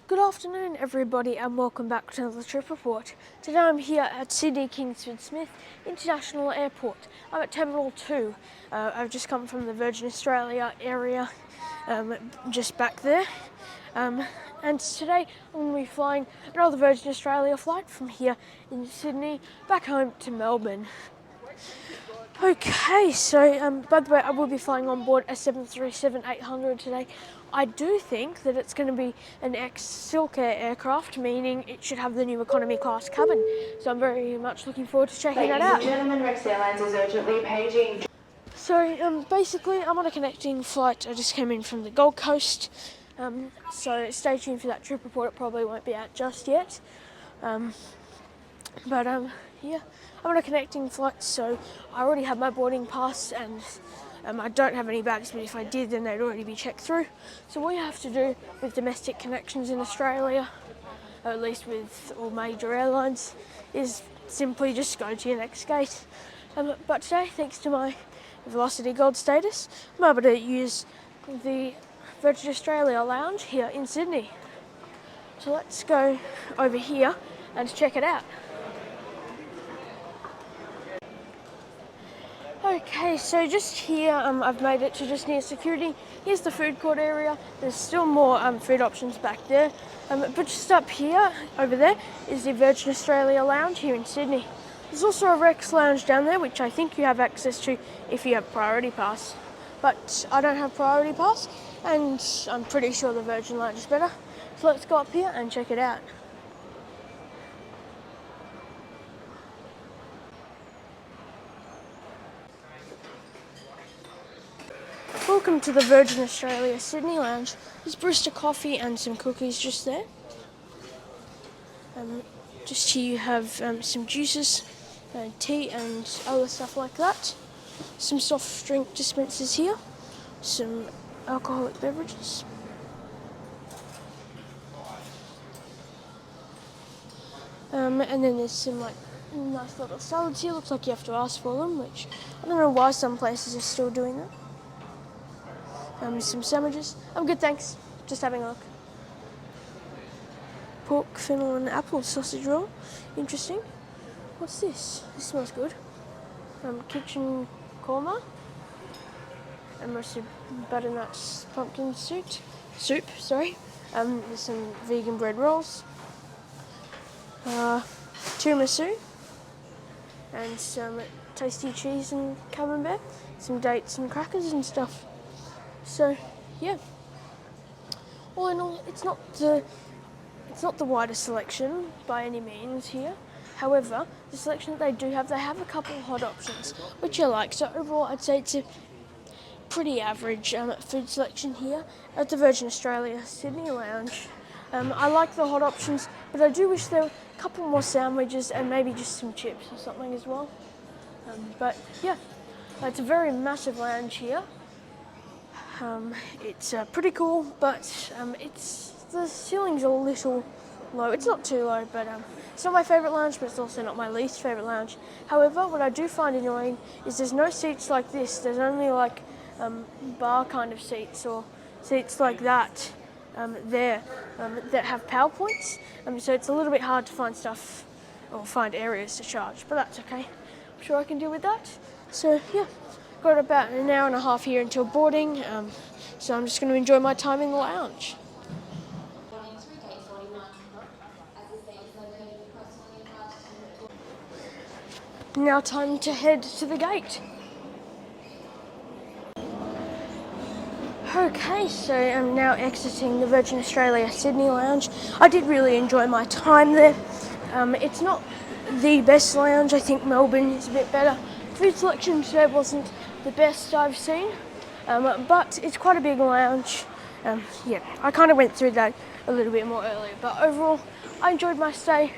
Good afternoon everybody and welcome back to another trip report. Today I'm here at Sydney Kingsford Smith International Airport. I'm at Terminal 2. I've just come from the Virgin Australia area, just back there. And today I'm going to be flying another Virgin Australia flight from here in Sydney back home to Melbourne. Okay, so by the way, I will be flying on board a 737-800 today. I do think that it's going to be an ex-Silk Air aircraft, meaning it should have the new economy class cabin. So I'm very much looking forward to checking that out. Ladies and gentlemen, Rex Airlines is urgently paging. So basically, I'm on a connecting flight. I just came in from the Gold Coast. So stay tuned for that trip report. It probably won't be out just yet. Yeah, I'm on a connecting flight, so I already have my boarding pass and I don't have any bags, but if I did, then they'd already be checked through. So what you have to do with domestic connections in Australia, or at least with all major airlines, is simply just go to your next gate. But today, thanks to my Velocity Gold status, I'm able to use the Virgin Australia lounge here in Sydney. So let's go over here and check it out. Okay, so just here, I've made it to just near security. Here's the food court area. There's still more food options back there. But just up here, over there, is the Virgin Australia Lounge here in Sydney. There's also a Rex Lounge down there, which I think you have access to if you have Priority Pass. But I don't have Priority Pass, and I'm pretty sure the Virgin Lounge is better. So let's go up here and check it out. Welcome to the Virgin Australia Sydney Lounge. There's barista coffee and some cookies just there. Just here you have some juices, tea and other stuff like that. Some soft drink dispensers here, some alcoholic beverages. And then there's some nice little salads here. Looks like you have to ask for them, which I don't know why some places are still doing that. Some sandwiches. I'm good, thanks. Just having a look. Pork, fennel and apple sausage roll. Interesting. What's this? This smells good. Kitchen korma. And roasted butternut pumpkin soup. There's some vegan bread rolls. Tiramisu. And some tasty cheese and camembert. Some dates and crackers and stuff. So, yeah. All in all, it's not the widest selection by any means here. However, the selection that they do have, they have a couple of hot options, which I like. So overall, I'd say it's a pretty average food selection here at the Virgin Australia Sydney Lounge. I like the hot options, but I do wish there were a couple more sandwiches and maybe just some chips or something as well. But yeah, it's a very massive lounge here. It's pretty cool, but the ceiling's a little low. It's not too low, but it's not my favourite lounge, but it's also not my least favourite lounge. However, what I do find annoying is there's no seats like this. There's only like bar kind of seats or seats like that that have PowerPoints. So it's a little bit hard to find stuff or find areas to charge, but that's okay. I'm sure I can deal with that. So yeah. Got about an hour and a half here until boarding, so I'm just going to enjoy my time in the lounge. Now time to head to the gate. Okay, so I'm now exiting the Virgin Australia Sydney Lounge. I did really enjoy my time there. It's not the best lounge. I think Melbourne is a bit better. Food selection today wasn't the best I've seen, but it's quite a big lounge. Yeah, I kind of went through that a little bit more earlier, but overall I enjoyed my stay,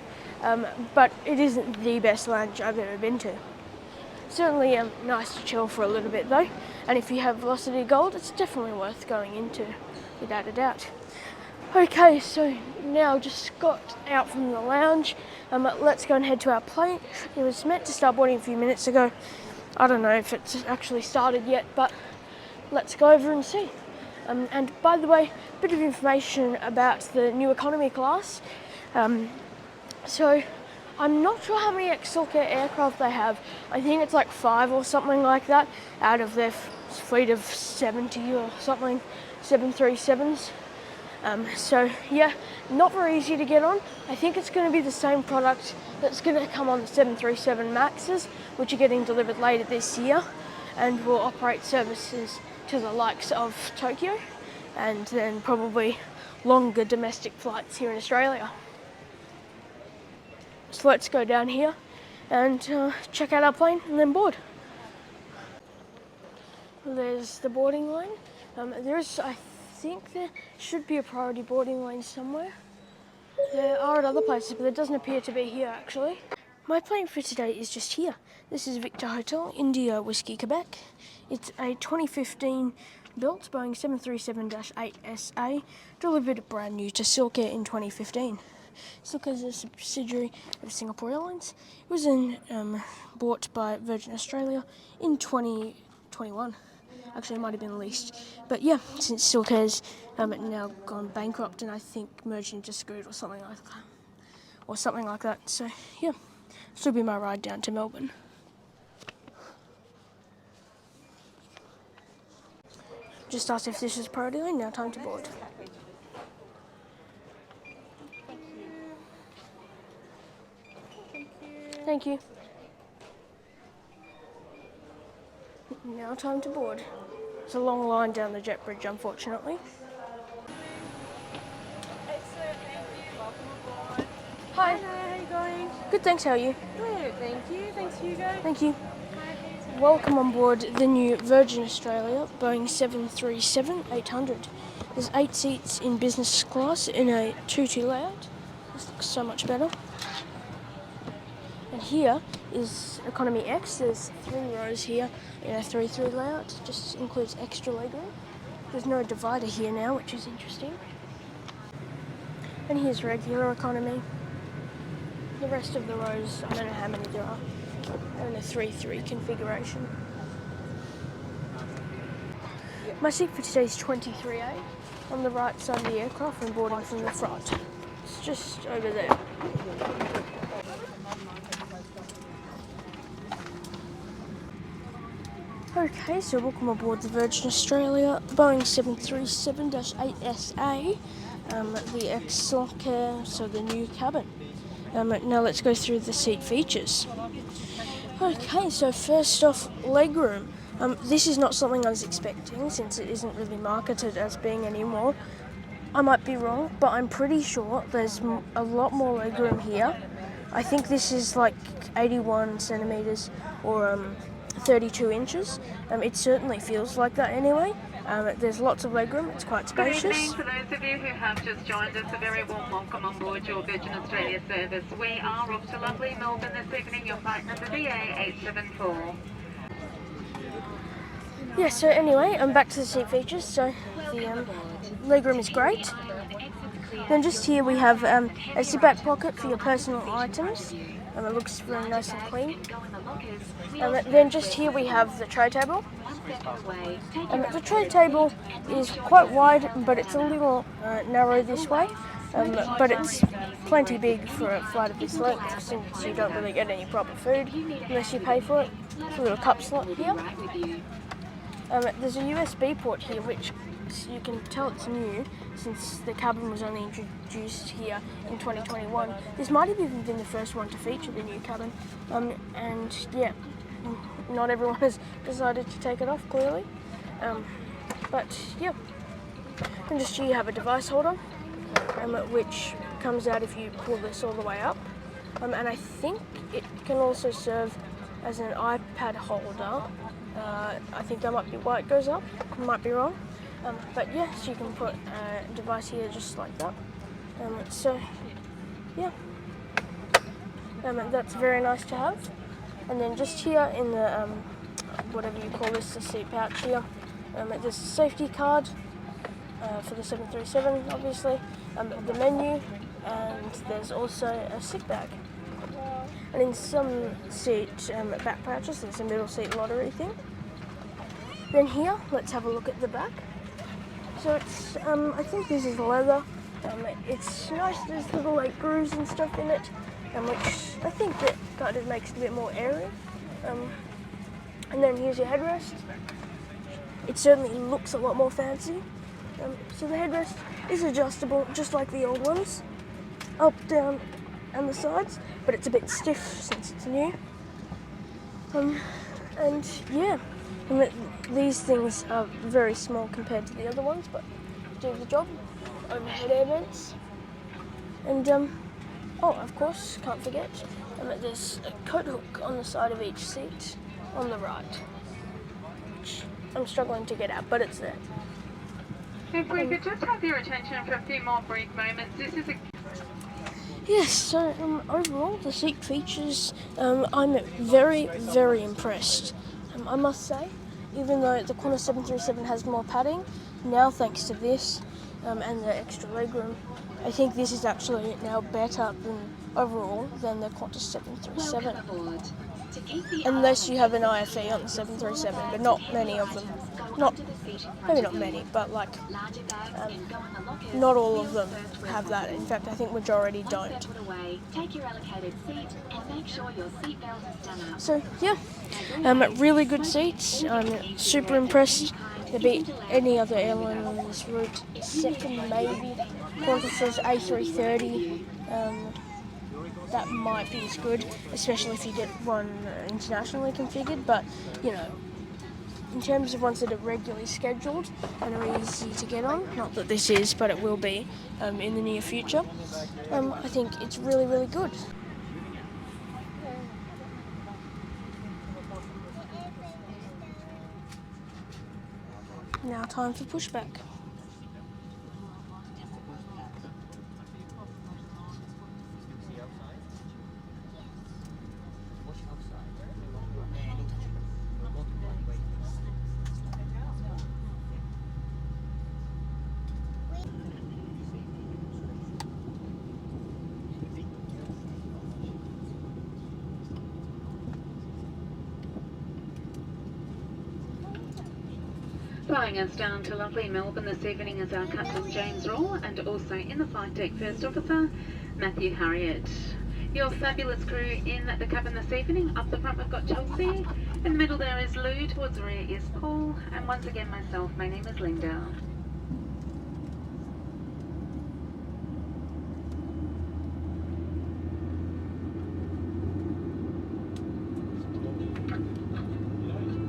but it isn't the best lounge I've ever been to. Certainly nice to chill for a little bit though, and if you have Velocity Gold, it's definitely worth going into, without a doubt. Okay, so now just got out from the lounge. Let's go and head to our plane. It was meant to start boarding a few minutes ago. I don't know if it's actually started yet, but let's go over and see. And by the way, a bit of information about the new economy class. So I'm not sure how many Silkair aircraft they have. I think it's like 5 or something like that out of their fleet of 70 or something, 737s. So yeah, not very easy to get on. I think it's going to be the same product that's going to come on the 737 Maxes, which are getting delivered later this year, and will operate services to the likes of Tokyo, and then probably longer domestic flights here in Australia. So let's go down here and check out our plane and then board. There's the boarding lane. I think there should be a priority boarding lane somewhere. There are at other places, but there doesn't appear to be here actually. My plane for today is just here. This is Victor Hotel, India Whiskey, Quebec. It's a 2015 built Boeing 737-8SA, delivered brand new to Silkair in 2015. Silkair is a subsidiary of Singapore Airlines. It was bought by Virgin Australia in 2021. Actually, it might have been leased. But yeah, since Silkair's now gone bankrupt and I think merged into Scoot or something like that. So yeah, this will be my ride down to Melbourne. Just asked if this is priority lane, now time to board. Thank you. Now time to board. It's a long line down the jet bridge, unfortunately. Excellent, thank you. Welcome aboard. Hi. Hello, how are you going? Good, thanks. How are you? Good, thank you. Thanks, Hugo. Thank you. Hi. Welcome on board the new Virgin Australia Boeing 737-800. There's 8 seats in business class in a 2-2 layout. This looks so much better. And here is Economy X. There's 3 rows here in a 3-3 layout. Just includes extra legroom. There's no divider here now, which is interesting. And here's regular economy. The rest of the rows, I don't know how many there are. They're in a 3-3 configuration. My seat for today is 23A, on the right side of the aircraft and boarding from the front. It's just over there. Okay, so welcome aboard the Virgin Australia Boeing 737-8SA, the Silkair, so the new cabin. Now let's go through the seat features. Okay, so first off, legroom. This is not something I was expecting since it isn't really marketed as being anymore. I might be wrong, but I'm pretty sure there's a lot more legroom here. I think this is like 81 centimetres or 32 inches. It certainly feels like that anyway. There's lots of legroom, it's quite spacious. Good evening to those of you who have just joined us. A very warm welcome on board your Virgin Australia service. We are off to lovely Melbourne this evening, your flight number VH-IWQ. Yeah, so anyway, back to the seat features. So the legroom is great. Then just here we have a sit-back pocket for your personal items. It looks very nice and clean. Then just here we have the tray table. The tray table is quite wide, but it's a little narrow this way. But it's plenty big for a flight of this length, since you don't really get any proper food unless you pay for it. There's a little cup slot here. There's a USB port here, which you can tell it's new since the cabin was only introduced here in 2021. This might have even been the first one to feature the new cabin. And yeah, not everyone has decided to take it off, clearly. But yeah, and just here you have a device holder, which comes out if you pull this all the way up. And I think it can also serve as an iPad holder. I think that might be why it goes up, I might be wrong. But yeah, so you can put a device here just like that. So yeah, that's very nice to have. And then just here in the, whatever you call this, the seat pouch here, there's a safety card for the 737 obviously, the menu, and there's also a sick bag. And in some seat back pouches, there's a middle seat lottery thing. Then here, let's have a look at the back. So it's, I think this is leather. It's nice, there's little like grooves and stuff in it, which I think that kind of makes it a bit more airy. And then here's your headrest. It certainly looks a lot more fancy. So the headrest is adjustable just like the old ones, up, down, and the sides, but it's a bit stiff since it's new. And yeah, these things are very small compared to the other ones, but do the job. Overhead air vents. And oh, of course, can't forget, there's a coat hook on the side of each seat on the right, which I'm struggling to get out, but it's there. If we could just have your attention for a few more brief moments. This is a... Yes, so overall the seat features, I'm very, very impressed. I must say, even though the Qantas 737 has more padding, now thanks to this and the extra legroom, I think this is actually now better overall than the Qantas 737. Unless you have an IFE on the 737, but not many of them. Maybe not many, but like not all of them have that. In fact, I think majority don't. So yeah, really good seats. I'm super impressed. There beat any other airline on this route, second maybe Qantas's A330. That might be as good, especially if you get one internationally configured, but you know, in terms of ones that are regularly scheduled and are easy to get on, not that this is, but it will be in the near future, I think it's really, really good. Now time for pushback. Flying us down to lovely Melbourne this evening is our Captain James Raw, and also in the flight deck First Officer Matthew Harriott. Your fabulous crew in the cabin this evening. Up the front we've got Chelsea, in the middle there is Lou, towards the rear is Paul, and once again myself, my name is Linda.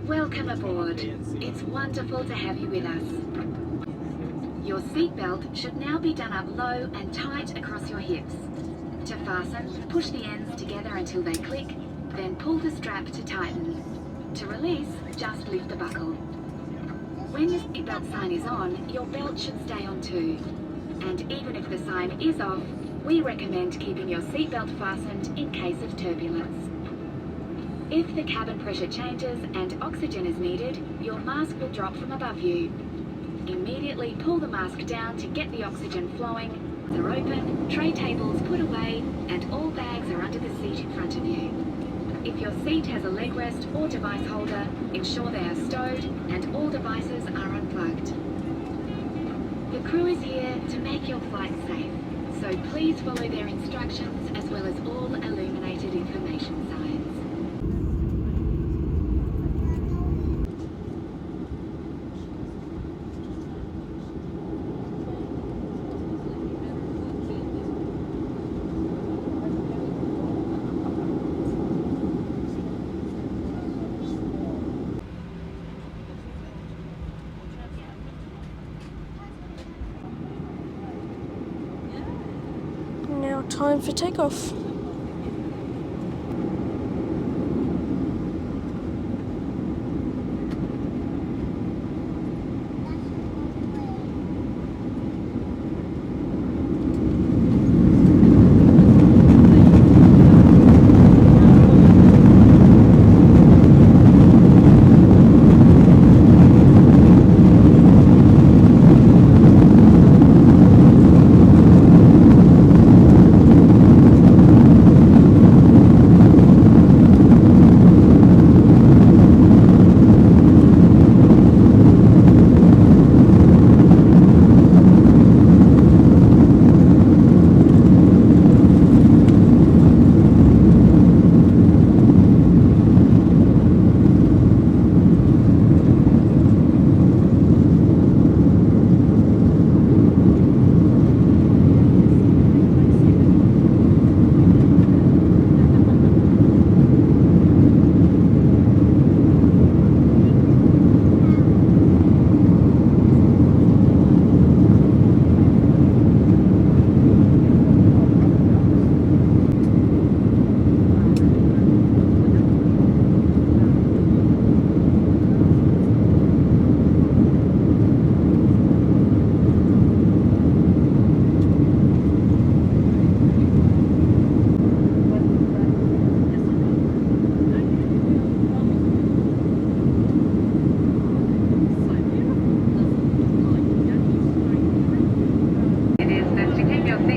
Welcome aboard. It's wonderful to have you with us. Your seatbelt should now be done up low and tight across your hips. To fasten, push the ends together until they click, then pull the strap to tighten. To release, just lift the buckle. When the seatbelt sign is on, your belt should stay on too. And even if the sign is off, we recommend keeping your seatbelt fastened in case of turbulence. If the cabin pressure changes and oxygen is needed, your mask will drop from above you. Immediately pull the mask down to get the oxygen flowing. They're open, tray tables put away, and all bags are under the seat in front of you. If your seat has a leg rest or device holder, ensure they are stowed and all devices are unplugged. The crew is here to make your flight safe, so please follow their instructions as well as all illuminated information signs. Now time for takeoff.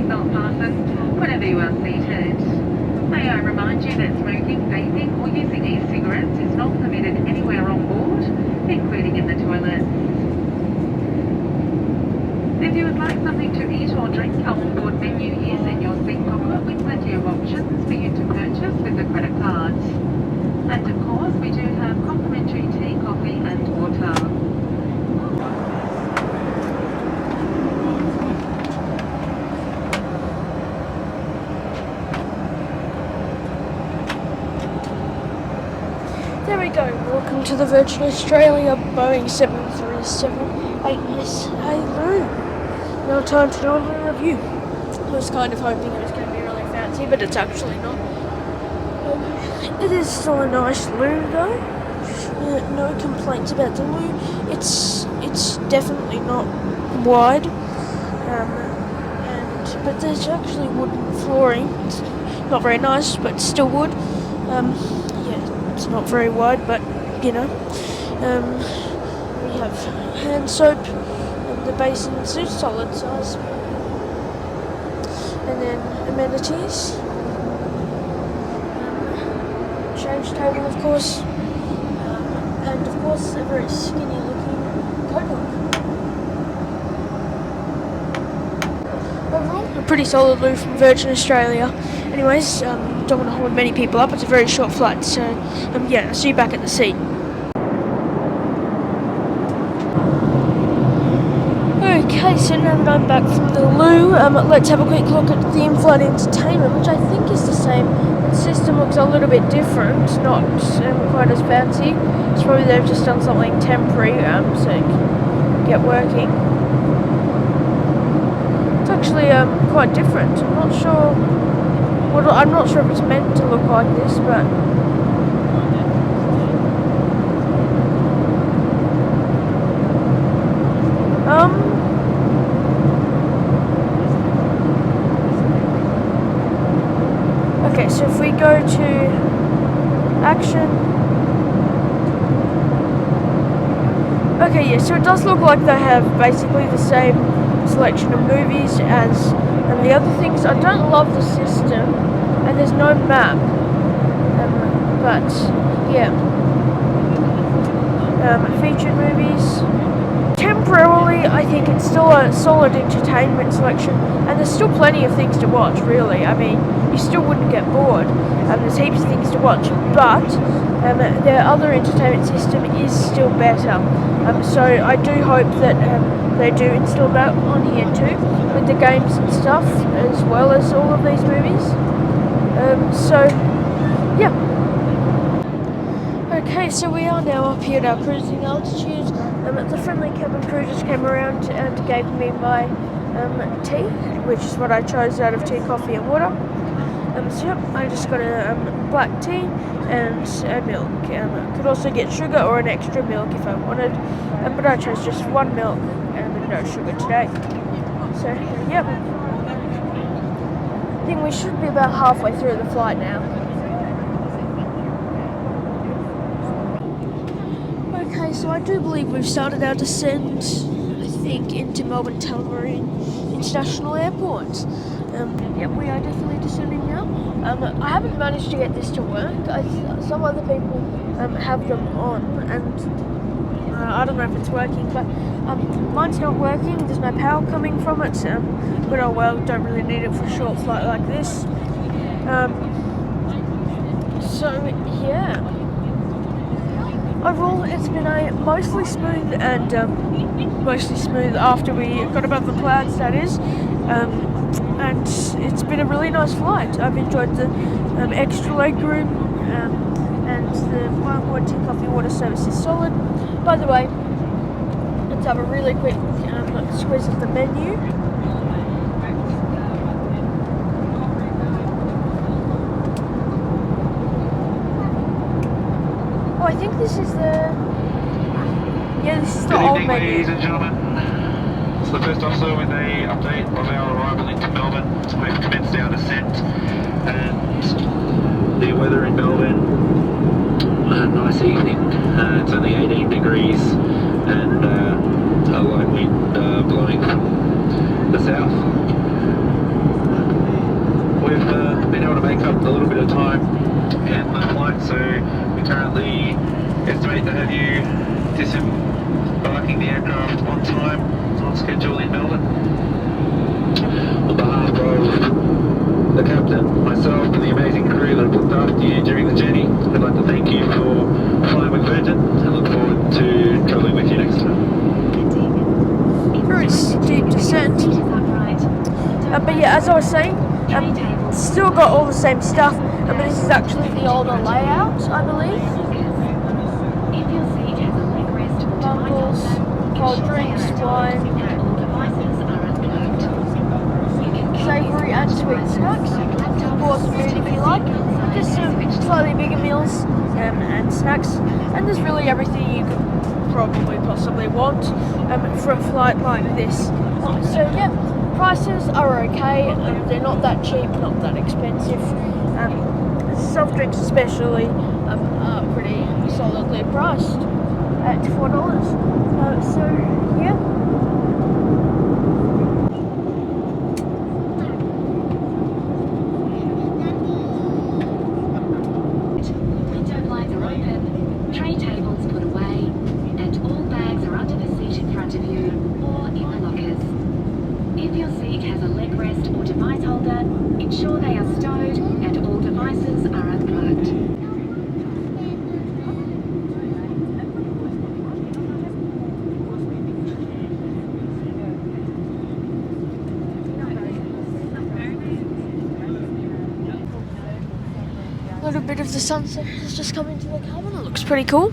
seatbelt fastened whenever you are seated. May I remind you that smoking, vaping or using e-cigarettes is not permitted anywhere on board, including in the toilets. If you would like something to eat or drink, our onboard menu is in your seat pocket with plenty of options for you to purchase with a credit card. And of course, we do have complimentary tea, coffee and water. There we go. Welcome to the Virgin Australia Boeing 737 SA room. Now time to do a review. I was kind of hoping it was going to be really fancy, but it's actually not. It is still a nice loo though. No complaints about the loo. It's definitely not wide, but there's actually wooden flooring. It's not very nice, but still wood. Yeah, it's not very wide, but you know. We have hand soap. The basins are solid size, and then amenities, change table of course, and of course a very skinny looking coat hook. Overall, a pretty solid loo from Virgin Australia. Anyways, don't want to hold many people up, it's a very short flight, so yeah, I'll see you back at the seat. Okay, so now that I'm back from the loo, let's have a quick look at the in-flight entertainment, which I think is the same. The system looks a little bit different, not quite as fancy. It's probably they've just done something temporary, so it can get working. It's actually quite different. I'm not sure if it's meant to look like this, but okay, so if we go to action. Okay, yeah, so it does look like they have basically the same selection of movies as the other things. I don't love the system, and there's no map, but yeah. Featured movies. Temporarily, I think it's still a solid entertainment selection, and there's still plenty of things to watch, really. I mean, you still wouldn't get bored. There's heaps of things to watch, but their other entertainment system is still better. So I do hope that they do install that on here too, with the games and stuff, as well as all of these movies. So, yeah. Okay, so we are now up here at our cruising altitude. The friendly cabin crew just came around and gave me my tea, which is what I chose out of tea, coffee and water. So yep, I just got a black tea and a milk. I could also get sugar or an extra milk if I wanted, but I chose just one milk and no sugar today. So yep, I think we should be about halfway through the flight now. Okay, so I do believe we've started our descent, I think, into Melbourne Tullamarine International Airport. Yep, we are definitely descending now. I haven't managed to get this to work. Some other people have them on, and I don't know if it's working, but mine's not working. There's no power coming from it, but oh well, don't really need it for a short flight like this. So yeah. Overall, it's been a mostly smooth after we got above the clouds, that is. And it's been a really nice flight. I've enjoyed the extra leg room, and the onboard tea, coffee, water service is solid. By the way, let's have a really quick squeeze of the menu. Oh, I think this is the... Yeah, this is the old menu. Ladies and gentlemen. It's the first officer with a update of our arrival into Melbourne. So we've commenced our descent, and the weather in Melbourne, a nice evening. It's only 18 degrees and a light wind blowing from the south. disembarking the aircraft on time, on schedule in Melbourne. On behalf of the captain, myself and the amazing crew that looked after you during the journey, I'd like to thank you for flying with Virgin and look forward to travelling with you next time. Very steep descent. But yeah, as I was saying, still got all the same stuff, but this is actually the older layout, I believe. Bundles, cold drinks, wine, savoury and sweet snacks, of course food if you like, just some slightly bigger meals and snacks, and there's really everything you could probably possibly want for a flight like this. So yeah, prices are okay, they're not that cheap, not that expensive. Soft drinks especially are pretty solidly priced at $4. So yeah. Window blinds are open, tray tables put away, and all bags are under the seat in front of you or in the lockers. If your seat has a leg rest or device holder, ensure they are stowed and all devices are unplugged. A little bit of the sunset has just come into the cabin. It looks pretty cool.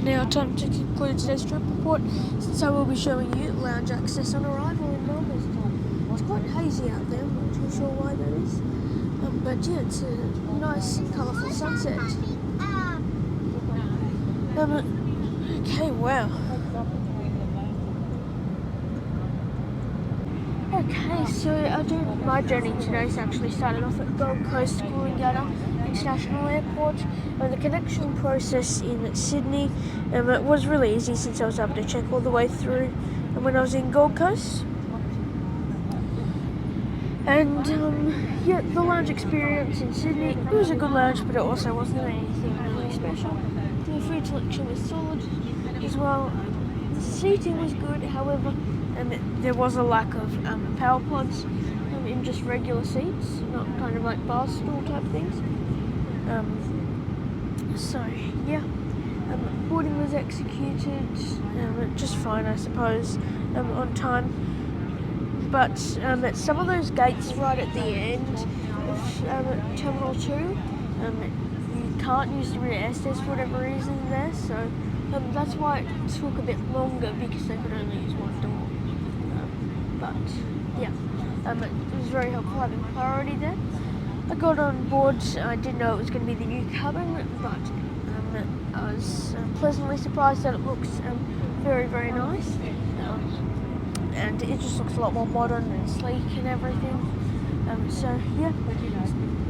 Now time to conclude today's trip report, since I will be showing you lounge access on arrival in Melbourne. It's quite hazy out there, I'm not too sure why that is. But yeah, it's a nice colourful sunset. Okay, wow. Okay, so my journey today actually started off at Gold Coast Coolangatta International Airport. The connection process in Sydney it was really easy since I was able to check all the way through when I was in Gold Coast. And yeah, the lounge experience in Sydney, it was a good lounge, but it also wasn't anything really special. The food selection was solid as well. The seating was good, however, there was a lack of power plugs in just regular seats, not kind of like bar stool type things. So yeah, boarding was executed just fine, I suppose, on time. But at some of those gates right at the end of Terminal 2, you can't use the rear airstairs for whatever reason there, so that's why it took a bit longer, because they could only use one door. But yeah, it was very helpful having priority there. I got on board, I didn't know it was going to be the new cabin, but I was pleasantly surprised that it looks very, very nice. And it just looks a lot more modern and sleek and everything. So yeah.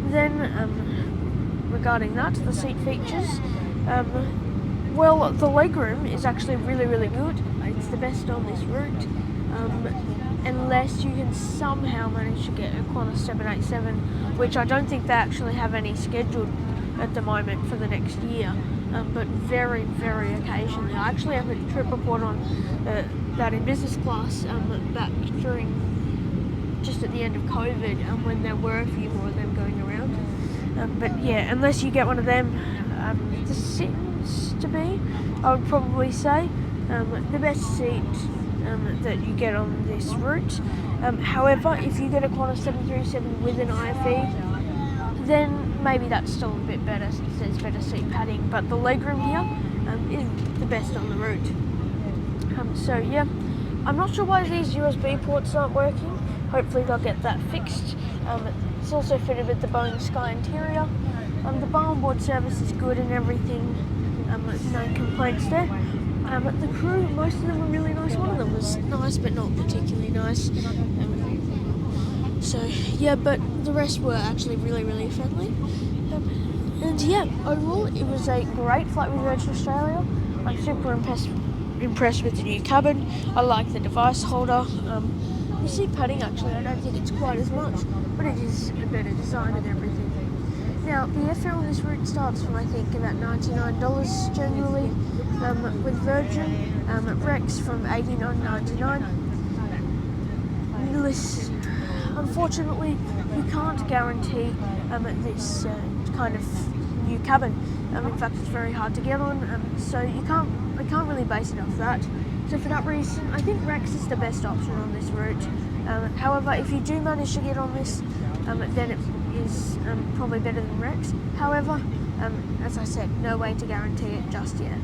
Then regarding that, the seat features, well, the legroom is actually really, really good. It's the best on this route, unless you can somehow manage to get a Qantas 787, which I don't think they actually have any scheduled at the moment for the next year. But very, very occasionally. I actually have a trip report on that in business class back during, just at the end of COVID, when there were a few more of them going around. But yeah, unless you get one of them, this seems to be, I would probably say, the best seat that you get on this route. However, if you get a Qantas 737 with an IFE, then maybe that's still a bit better since there's better seat padding, but the legroom here is the best on the route. So yeah, I'm not sure why these USB ports aren't working. Hopefully they'll get that fixed. It's also fitted with the Boeing Sky interior. The bar on board service is good and everything, no complaints there. The crew, most of them were really nice. One of them was nice but not particularly nice. So yeah, but the rest were actually really, really friendly. And yeah, overall it was a great flight with Virgin Australia. I'm super impressed with the new cabin. I like the device holder. The seat padding, actually, I don't think it's quite as much, but it is a better design and everything. Now, the airfare on this route starts from, I think, about $99 generally, with Virgin, Rex from $89.99. Unfortunately, you can't guarantee this kind of new cabin. In fact, it's very hard to get on, so I can't really base it off that. So for that reason, I think Rex is the best option on this route. However, if you do manage to get on this, then it is probably better than Rex. However, as I said, no way to guarantee it just yet.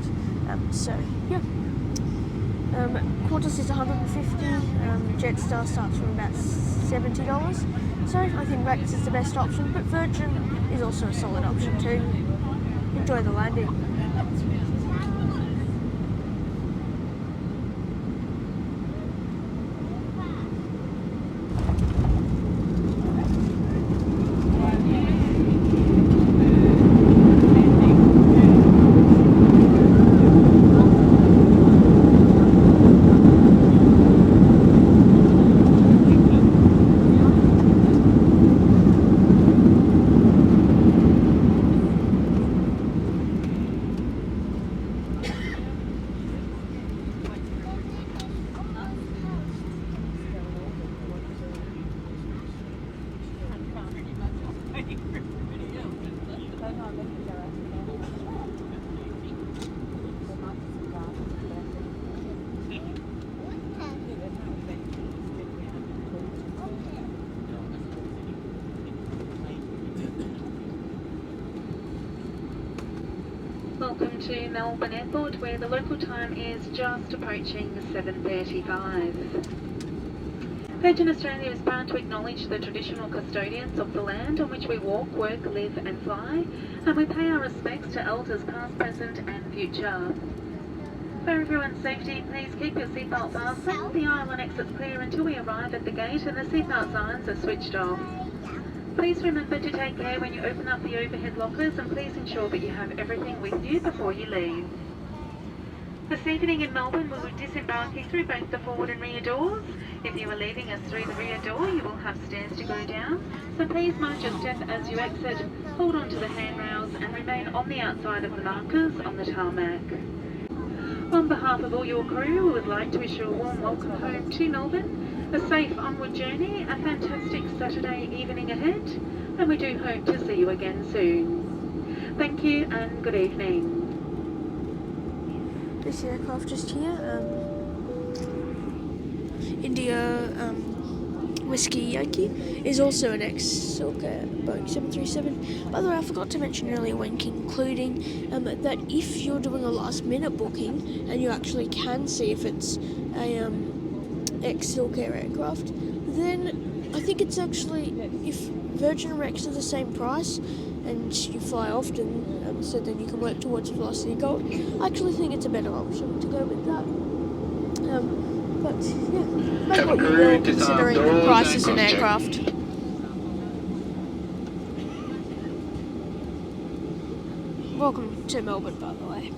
So yeah. Qantas is $150. Jetstar starts from about $70. So I think Rex is the best option, but Virgin is also a solid option too. Enjoy the landing. Welcome to Melbourne Airport, where the local time is just approaching 7:35. Virgin Australia is proud to acknowledge the traditional custodians of the land on which we walk, work, live and fly, and we pay our respects to elders past, present and future. For everyone's safety, please keep your seatbelt fastened. The aisle and exits clear until we arrive at the gate and the seatbelt signs are switched off. Please remember to take care when you open up the overhead lockers, and please ensure that you have everything with you before you leave. This evening in Melbourne, we will be disembarking through both the forward and rear doors. If you are leaving us through the rear door, you will have stairs to go down, so please mind your step as you exit, hold on to the handrails and remain on the outside of the markers on the tarmac. On behalf of all your crew, we would like to wish you a warm welcome home to Melbourne, a safe onward journey, a fantastic Saturday evening ahead, and we do hope to see you again soon. Thank you and good evening. This aircraft just here, India Whiskey Yankee, is also an ex-Silka Boeing 737. By the way, I forgot to mention earlier when concluding that if you're doing a last-minute booking and you actually can see if it's a ex-Silka aircraft, then I think it's actually, if Virgin and Rex are the same price and you fly often, so then you can work towards Velocity Gold, I actually think it's a better option to go with that. But yeah, make what you will considering the prices in aircraft. Welcome to Melbourne, by the way.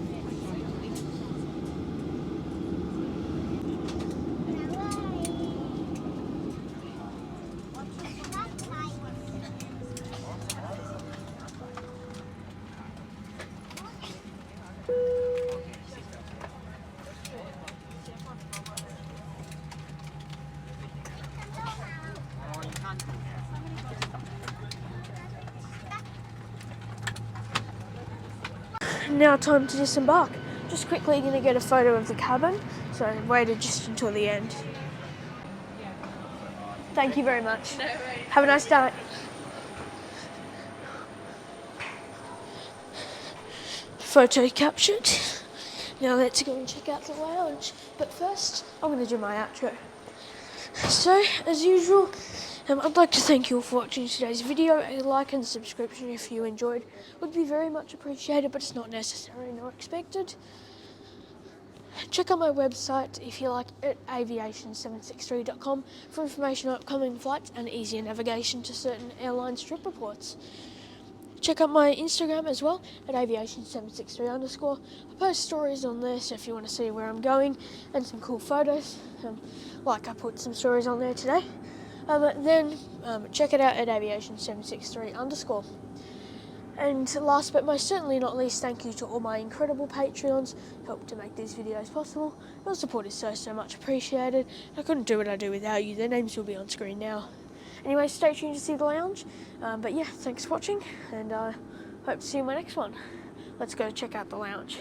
Now time to disembark. Just quickly going to get a photo of the cabin, so I waited just until the end. Thank you very much. No worries. Have a nice day. Photo captured. Now let's go and check out the lounge. But first, I'm going to do my outro. So, as usual, I'd like to thank you all for watching today's video. A like and subscription if you enjoyed would be very much appreciated, but it's not necessary nor expected. Check out my website if you like at aviation763.com for information on upcoming flights and easier navigation to certain airline trip reports. Check out my Instagram as well at aviation763_. I post stories on there, so if you want to see where I'm going and some cool photos, like I put some stories on there today. Then check it out at aviation763_. And last but most certainly not least, thank you to all my incredible Patreons who help to make these videos possible. Your support is so much appreciated. I couldn't do what I do without you. Their names will be on screen now. Anyway, stay tuned to see the lounge. But yeah, thanks for watching, and I hope to see you in my next one. Let's go check out the lounge.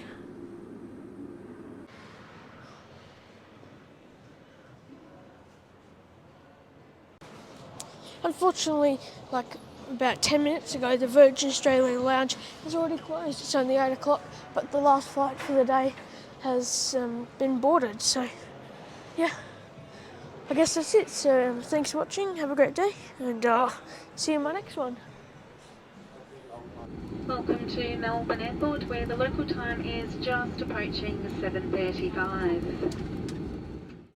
Unfortunately, like about 10 minutes ago, the Virgin Australia Lounge has already closed. It's only 8 o'clock, but the last flight for the day has been boarded. So, yeah, I guess that's it. So, thanks for watching. Have a great day, and see you in my next one. Welcome to Melbourne Airport, where the local time is just approaching 7:35.